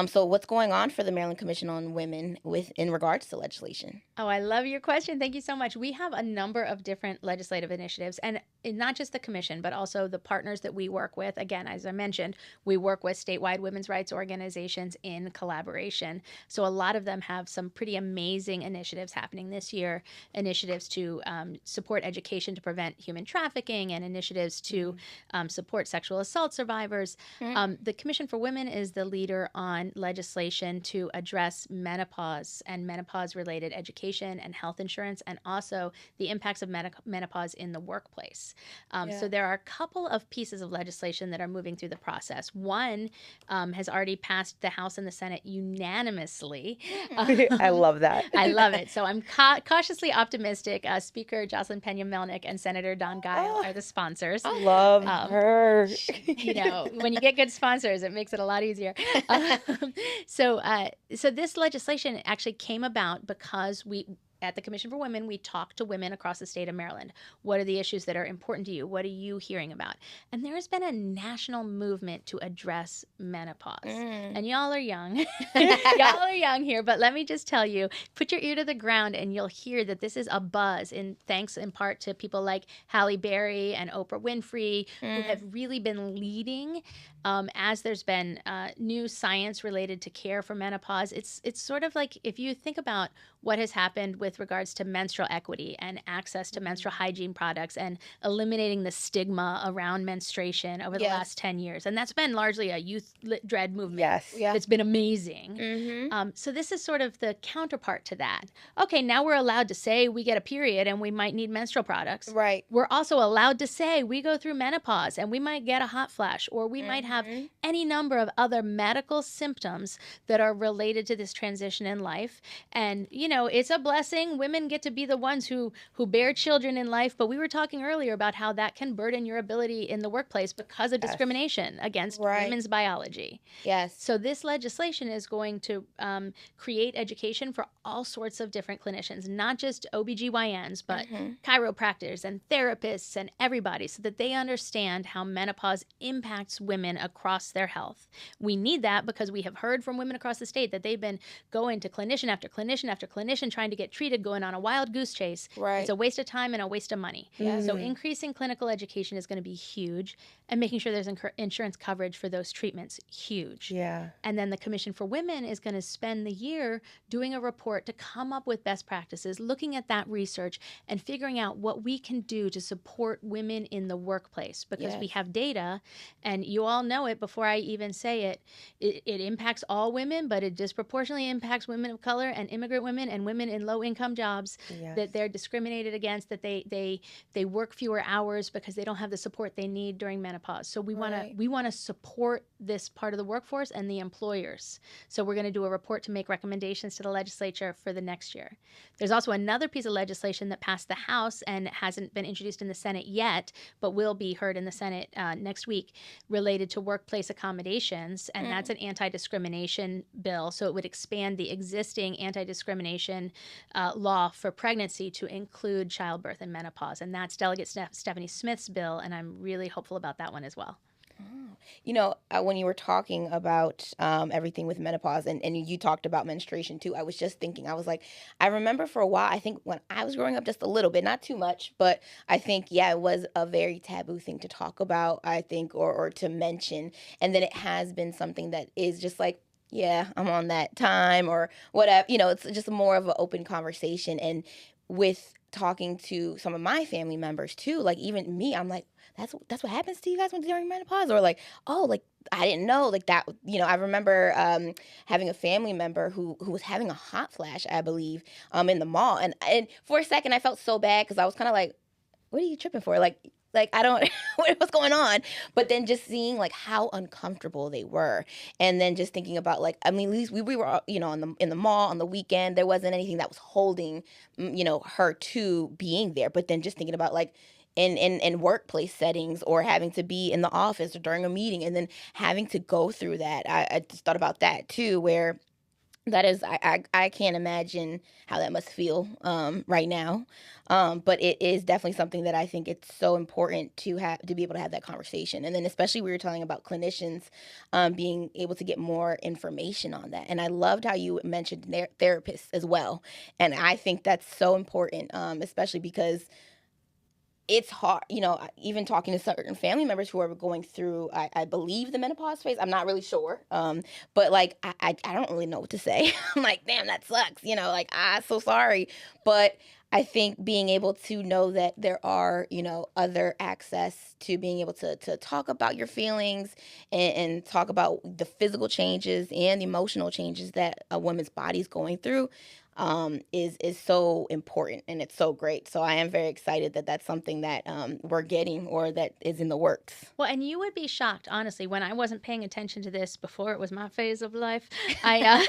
So what's going on for the Maryland Commission on Women in regards to legislation? Oh, I love your question. Thank you so much. We have a number of different legislative initiatives, and not just the commission, but also the partners that we work with. Again, as I mentioned, we work with statewide women's rights organizations in collaboration. So a lot of them have some pretty amazing initiatives happening this year, initiatives to support education to prevent human trafficking, and initiatives to support sexual assault survivors. The Commission for Women is the leader on legislation to address menopause and menopause-related education and health insurance, and also the impacts of menopause in the workplace. So there are a couple of pieces of legislation that are moving through the process. One has already passed the House and the Senate unanimously. I love that. I love it. So I'm cautiously optimistic. Speaker Jocelyn Pena-Melnick and Senator Don Guile are the sponsors. Love her. When you get good sponsors, it makes it a lot easier. So this legislation actually came about because at the Commission for Women, we talk to women across the state of Maryland. What are the issues that are important to you? What are you hearing about? And there has been a national movement to address menopause. And y'all are young. Y'all are young here, but let me just tell you, put your ear to the ground and you'll hear that this is a buzz, thanks in part to people like Halle Berry and Oprah Winfrey, who have really been leading as there's been new science related to care for menopause. It's sort of like, if you think about what has happened with regards to menstrual equity and access to menstrual hygiene products and eliminating the stigma around menstruation over the last 10 years. And that's been largely a youth-led movement that's been amazing. So this is sort of the counterpart to that. Okay, now we're allowed to say we get a period and we might need menstrual products. Right. We're also allowed to say we go through menopause and we might get a hot flash, or we might have any number of other medical symptoms that are related to this transition in life. And, it's a blessing. Women get to be the ones who bear children in life. But we were talking earlier about how that can burden your ability in the workplace because of discrimination against women's biology. Yes. So this legislation is going to create education for all sorts of different clinicians, not just OBGYNs, but chiropractors and therapists and everybody, so that they understand how menopause impacts women across their health. We need that because we have heard from women across the state that they've been going to clinician after clinician after clinician trying to get treatment treated going on a wild goose chase. Right. It's a waste of time and a waste of money. So increasing clinical education is going to be huge, and making sure there's insurance coverage for those treatments, huge. Yeah. And then the Commission for Women is going to spend the year doing a report to come up with best practices, looking at that research and figuring out what we can do to support women in the workplace, because we have data, and you all know it before I even say it. It impacts all women, but it disproportionately impacts women of color and immigrant women and women in low-income jobs, that they're discriminated against, that they work fewer hours because they don't have the support they need during menopause. So we want to support this part of the workforce and the employers. So we're going to do a report to make recommendations to the legislature for the next year. There's also another piece of legislation that passed the House and hasn't been introduced in the Senate yet, but will be heard in the Senate next week, related to workplace accommodations, and that's an anti-discrimination bill. So it would expand the existing anti-discrimination law for pregnancy to include childbirth and menopause, and that's Delegate Stephanie Smith's bill, and I'm really hopeful about that one as well. You know, when you were talking about everything with menopause, and you talked about menstruation too, I was just thinking, I was like, I remember for a while, I think when I was growing up, just a little bit, not too much, but I think, it was a very taboo thing to talk about, I think, or to mention. And then it has been something that is just like, yeah, I'm on that time or whatever. You know, it's just more of an open conversation. And with talking to some of my family members too, like even me, I'm like, that's what happens to you guys when during menopause, or like, oh, like I didn't know, like that. You know, I remember having a family member who was having a hot flash, I believe, in the mall, and for a second I felt so bad because I was kind of like, what are you tripping for? Like I don't what's going on? But then just seeing like how uncomfortable they were, and then just thinking about like, I mean, at least we were, you know, in the mall on the weekend, there wasn't anything that was holding, you know, her to being there. But then just thinking about like in workplace settings, or having to be in the office or during a meeting, and then having to go through that, I just thought about that too, where that is, I can't imagine how that must feel right now. But it is definitely something that I think it's so important to be able to have that conversation. And then especially we were talking about clinicians being able to get more information on that. And I loved how you mentioned therapists as well. And I think that's so important, especially because it's hard, you know, even talking to certain family members who are going through, I believe, the menopause phase. I'm not really sure. But like, I don't really know what to say. I'm like, damn, that sucks. You know, like, so sorry. But I think being able to know that there are, you know, other access to being able to talk about your feelings and talk about the physical changes and the emotional changes that a woman's body is going through, is so important, and it's so great. So I am very excited that that's something that we're getting, or that is in the works. Well, and you would be shocked, honestly, when I wasn't paying attention to this before it was my phase of life. I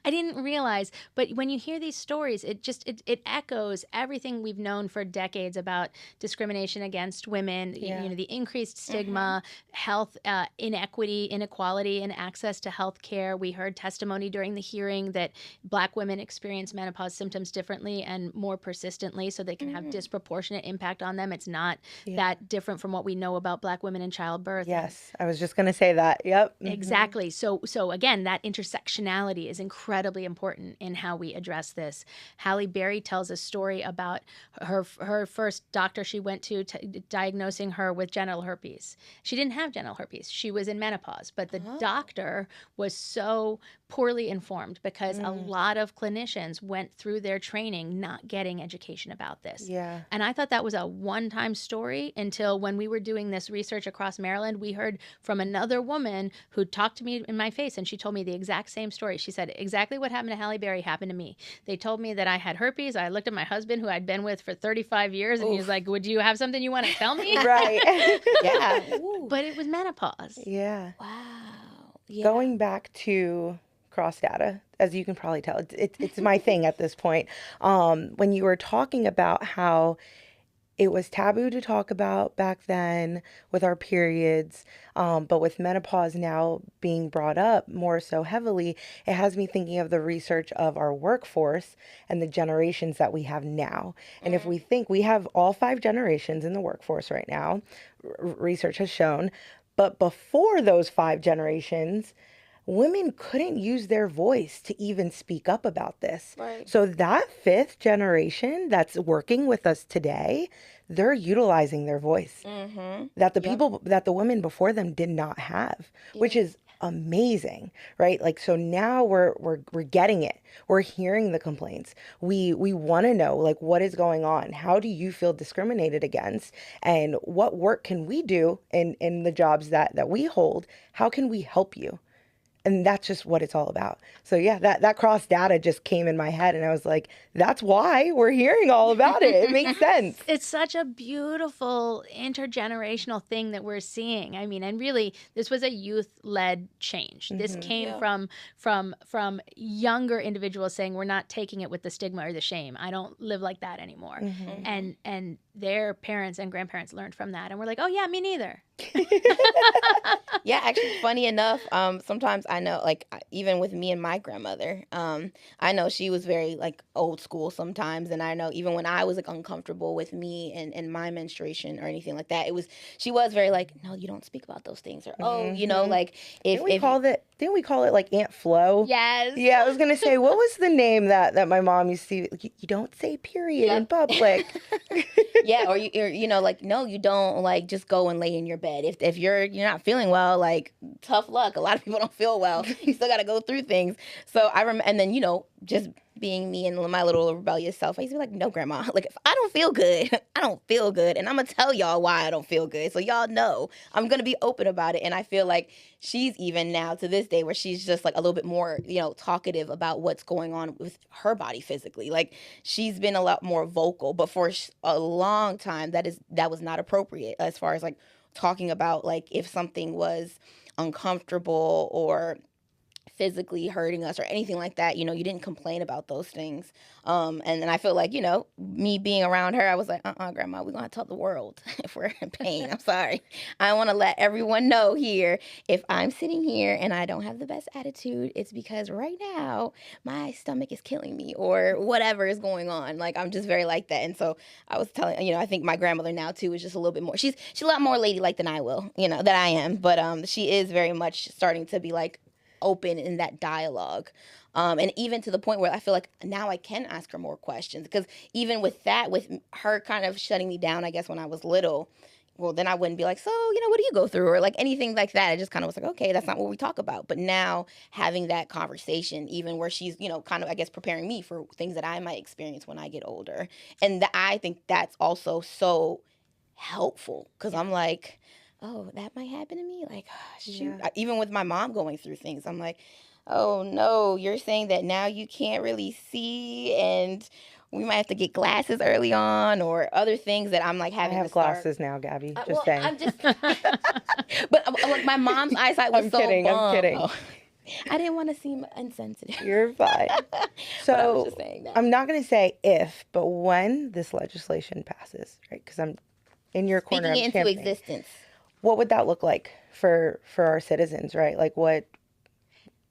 didn't realize, but when you hear these stories, it echoes everything we've known for decades about discrimination against women. You know, the increased stigma, health inequality in access to health care. We heard testimony during the hearing that Black women experience menopause symptoms differently and more persistently, so they can have disproportionate impact on them. It's not that different from what we know about Black women in childbirth. Yes, I was just going to say that. Yep. Exactly. So again, that intersectionality is incredibly important in how we address this. Halle Berry tells a story about her first doctor she went to diagnosing her with genital herpes. She didn't have genital herpes. She was in menopause, but the doctor was so poorly informed because a lot of clinicians went through their training not getting education about this. Yeah. And I thought that was a one-time story until when we were doing this research across Maryland, we heard from another woman who talked to me in my face, and she told me the exact same story. She said, exactly what happened to Halle Berry happened to me. They told me that I had herpes. I looked at my husband, who I'd been with for 35 years, and he was like, would you have something you want to tell me? Right. Yeah. But it was menopause. Yeah. Wow. Yeah. Going back to cross data, as you can probably tell, it's my thing at this point. When you were talking about how it was taboo to talk about back then with our periods, but with menopause now being brought up more so heavily, it has me thinking of the research of our workforce and the generations that we have now. And if we think we have all 5 generations in the workforce right now, research has shown, but before those 5 generations, women couldn't use their voice to even speak up about this. Right. So that fifth generation that's working with us today, they're utilizing their voice that the people, that the women before them did not have, which is amazing, right? Like, so now we're getting it. We're hearing the complaints. We want to know, like, what is going on? How do you feel discriminated against? And what work can we do in the jobs that we hold? How can we help you? And that's just what it's all about. So yeah, that cross data just came in my head, and I was like, that's why we're hearing all about it. It makes sense. It's such a beautiful intergenerational thing that we're seeing. I mean, and really, this was a youth-led change. This came from younger individuals saying, we're not taking it with the stigma or the shame. I don't live like that anymore. And their parents and grandparents learned from that, and we're like, oh yeah, me neither. Yeah, actually, funny enough, sometimes I know, like, even with me and my grandmother, I know she was very, like, old school sometimes, and I know even when I was, like, uncomfortable with me and my menstruation or anything like that, she was very, like, no, you don't speak about those things, or, oh, you know, like, Didn't we call it, like, Aunt Flo? Yes. Yeah, I was gonna say, what was the name that my mom used to, like, you don't say period in public. Yeah, or you know, like, no, you don't, like, just go and lay in your bed. If you're not feeling well, like, tough luck. A lot of people don't feel well. You still got to go through things. So I remember, and then, you know, just being me and my little rebellious self, I used to be like, no, grandma, like, if I don't feel good, I don't feel good. And I'm going to tell y'all why I don't feel good. So y'all know I'm going to be open about it. And I feel like she's even now to this day where she's just like a little bit more, you know, talkative about what's going on with her body physically. Like, she's been a lot more vocal, but for a long time, that was not appropriate as far as like talking about, like, if something was uncomfortable or physically hurting us or anything like that, you know, you didn't complain about those things. And then I feel like, you know, me being around her, I was like, grandma, we're going to tell the world if we're in pain. I'm sorry. I want to let everyone know here, if I'm sitting here and I don't have the best attitude, it's because right now my stomach is killing me or whatever is going on. Like, I'm just very like that. And so I was telling, you know, I think my grandmother now too is just a little bit more, she's a lot more ladylike than I am. But she is very much starting to be like, open in that dialogue, and even to the point where I feel like now I can ask her more questions, because even with her kind of shutting me down, I guess, when I was little, well, then I wouldn't be like, so, you know, what do you go through, or like anything like that. I just kind of was like, okay, that's not what we talk about. But now having that conversation, even where she's, you know, kind of, I guess, preparing me for things that I might experience when I get older, and I think that's also so helpful, because I'm like, oh, that might happen to me. Like, shoot. Yeah. Even with my mom going through things, I'm like, oh, no, you're saying that now you can't really see, and we might have to get glasses early on, or other things that I'm like having to start. I have glasses now, Gabi. Just saying. I'm just, but like, my mom's eyesight was so kidding, bum. I'm kidding. Oh. I didn't want to seem insensitive. You're fine. So I was just saying that. I'm not going to say if, but when this legislation passes, right? Because I'm in your corner. Speaking it into existence. What would that look like for our citizens, right? Like, what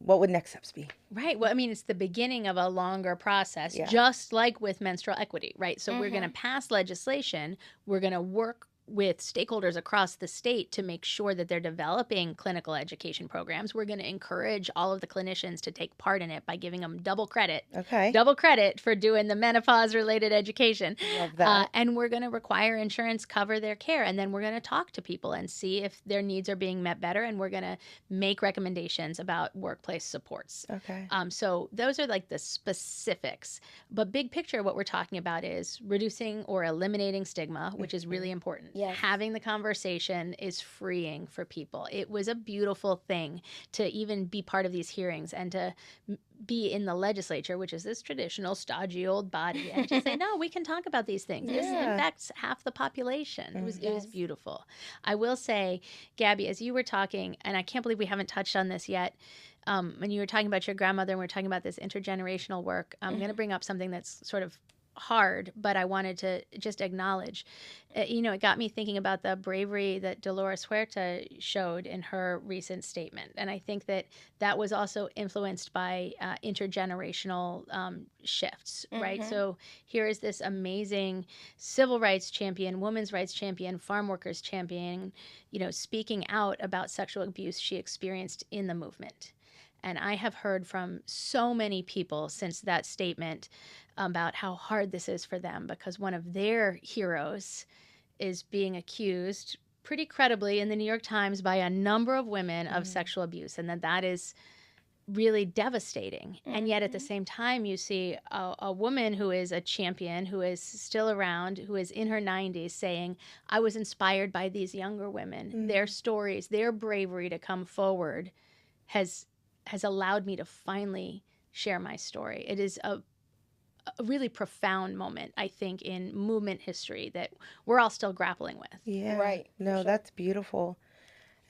would next steps be? Right. Well, I mean, it's the beginning of a longer process, just like with menstrual equity, right? So we're going to pass legislation. We're going to work with stakeholders across the state to make sure that they're developing clinical education programs. We're going to encourage all of the clinicians to take part in it by giving them double credit. Okay. Double credit for doing the menopause-related education. Love that. And we're going to require insurance cover their care. And then we're going to talk to people and see if their needs are being met better. And we're going to make recommendations about workplace supports. Okay. So those are like the specifics. But big picture, what we're talking about is reducing or eliminating stigma, which is really important. Yes. Having the conversation is freeing for people. It was a beautiful thing to even be part of these hearings and to be in the legislature, which is this traditional, stodgy old body, and to say, no, we can talk about these things. This affects half the population. It was beautiful. I will say, Gabi, as you were talking, and I can't believe we haven't touched on this yet, when you were talking about your grandmother and we were talking about this intergenerational work, I'm going to bring up something that's sort of hard, but I wanted to just acknowledge. It got me thinking about the bravery that Dolores Huerta showed in her recent statement. And I think that was also influenced by intergenerational shifts, right? So here is this amazing civil rights champion, women's rights champion, farm workers champion, speaking out about sexual abuse she experienced in the movement. And I have heard from so many people since that statement about how hard this is for them, because one of their heroes is being accused pretty credibly in the New York Times by a number of women of sexual abuse, and that is really devastating. And yet at the same time, you see a woman who is a champion, who is still around, who is in her 90s, saying, I was inspired by these younger women. Their stories, their bravery to come forward has allowed me to finally share my story. It is a really profound moment, I think, in movement history that we're all still grappling with. Yeah. Right. No, Sure. that's beautiful.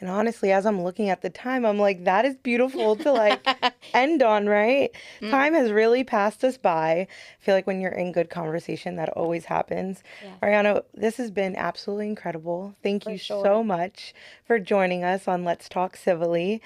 And honestly, as I'm looking at the time, I'm like, that is beautiful to like end on, right? Time has really passed us by. I feel like when you're in good conversation, that always happens. Yeah. Ariana, this has been absolutely incredible. Thank you sure. so much for joining us on Let's Talk Civilly.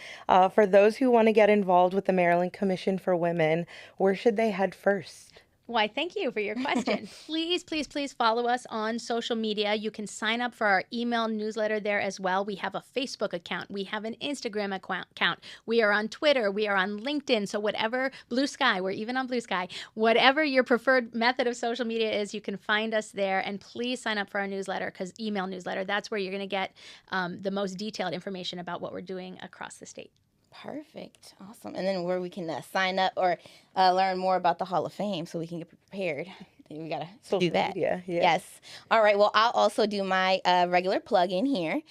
For those who want to get involved with the Maryland Commission for Women, where should they head first? Why, thank you for your question. Please, please, please follow us on social media. You can sign up for our email newsletter there as well. We have a Facebook account. We have an Instagram account. We are on Twitter. We are on LinkedIn. So whatever, Blue Sky, we're even on Blue Sky. Whatever your preferred method of social media is, you can find us there. And please sign up for our newsletter, email newsletter. That's where you're going to get the most detailed information about what we're doing across the state. Perfect. Awesome. And then where we can sign up or learn more about the Hall of Fame so we can get prepared. We got to do that. Media, yeah. Yes. All right. Well, I'll also do my regular plug-in here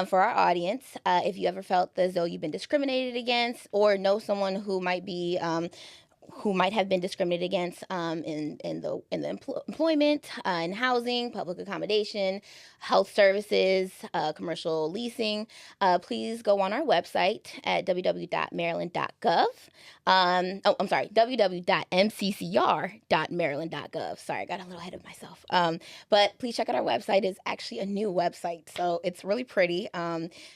for our audience. If you ever felt as though you've been discriminated against or know someone who might be who might have been discriminated against in the employment, in housing, public accommodation, health services, commercial leasing, please go on our website at www.maryland.gov. www.mccr.maryland.gov. Sorry, I got a little ahead of myself. But please check out our website. It's actually a new website, so it's really pretty.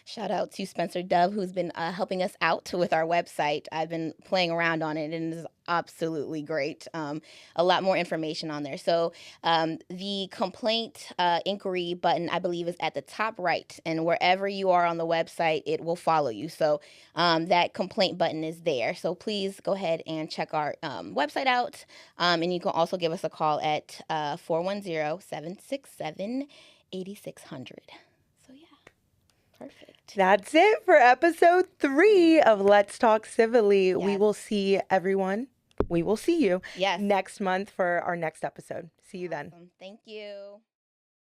Shout out to Spencer Dove, who's been helping us out with our website. I've been playing around on it, and it's absolutely great. A lot more information on there. So the complaint inquiry button, I believe, is at the top right, and wherever you are on the website, it will follow you. So that complaint button is there. So please go ahead and check our website out, and you can also give us a call at 410-767-8600. So yeah, perfect. That's it for episode 3 of Let's Talk Civilly. Yes. We will see everyone. We will see you Yes. next month for our next episode. See you then. Awesome. Thank you.